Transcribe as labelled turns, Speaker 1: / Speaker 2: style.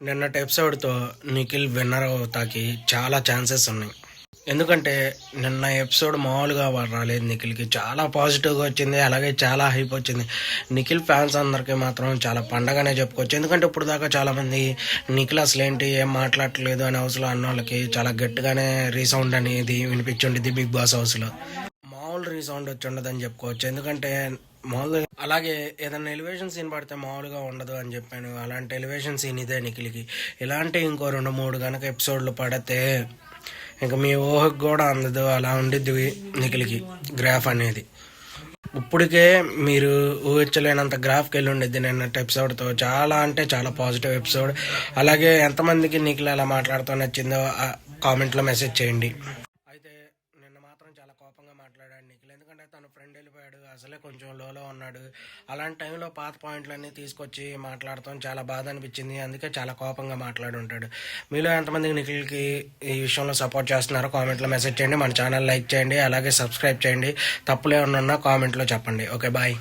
Speaker 1: నిన్నటి ఎపిసోడ్తో నిఖిల్ విన్నర్ అవుతాకి చాలా ఛాన్సెస్ ఉన్నాయి. ఎందుకంటే నిన్న ఎపిసోడ్ మామూలుగా రాలేదు. నిఖిల్కి చాలా పాజిటివ్గా వచ్చింది, అలాగే చాలా హైప్ వచ్చింది. నిఖిల్ ఫ్యాన్స్ అందరికీ మాత్రం చాలా పండగనే చెప్పుకోవచ్చు. ఎందుకంటే ఇప్పుడు దాకా చాలామంది నిఖిల్ అసలు ఏంటి ఏం మాట్లాడట్లేదు అనే హౌస్లో అన్న వాళ్ళకి చాలా గట్టిగానే రీసౌండ్ అనేది వినిపించుండిద్ది బిగ్ బాస్ హౌస్లో. మామూలు రీసౌండ్ వచ్చి ఉండదని చెప్పుకోవచ్చు. ఎందుకంటే మామూలుగా అలాగే ఏదైనా ఎలివేషన్ సీన్ పడితే మామూలుగా ఉండదు అని చెప్పాను. అలాంటి ఎలివేషన్ సీన్ ఇదే నిఖిల్కి. ఇలాంటి ఇంకో 2-3 కనుక ఎపిసోడ్లు పడితే ఇంకా మీ ఊహకు కూడా అందదు, అలా ఉండిద్ది నిఖిల్కి గ్రాఫ్ అనేది. ఇప్పటికే మీరు ఊహించలేనంత గ్రాఫ్కి వెళ్ళి ఉండిద్ది నిన్నటి ఎపిసోడ్తో. చాలా అంటే చాలా పాజిటివ్ ఎపిసోడ్. అలాగే ఎంతమందికి నిఖిల్ అలా మాట్లాడుతూ నచ్చిందో కామెంట్లో మెసేజ్ చేయండి. అయితే నిన్న మాత్రం చాలా కోపంగా మాట్లాడాడు నిఖిల్. ఎందుకంటే తన ఫ్రెండ్ వెళ్ళిపోయాడు, అసలే కొంచెం లోలో ఉన్నాడు. అలాంటి టైంలో పాత పాయింట్లన్నీ తీసుకొచ్చి మాట్లాడతాం చాలా బాధ అనిపించింది. అందుకే చాలా కోపంగా మాట్లాడి ఉంటాడు. మీలో ఎంతమందికి నిఖిల్కి ఈ విషయంలో సపోర్ట్ చేస్తున్నారో కామెంట్లో మెసేజ్ చేయండి. మన ఛానల్ లైక్ చేయండి, అలాగే సబ్స్క్రైబ్ చేయండి. తప్పులు ఏమన్నా ఉన్నా కామెంట్లో చెప్పండి. Okay, bye.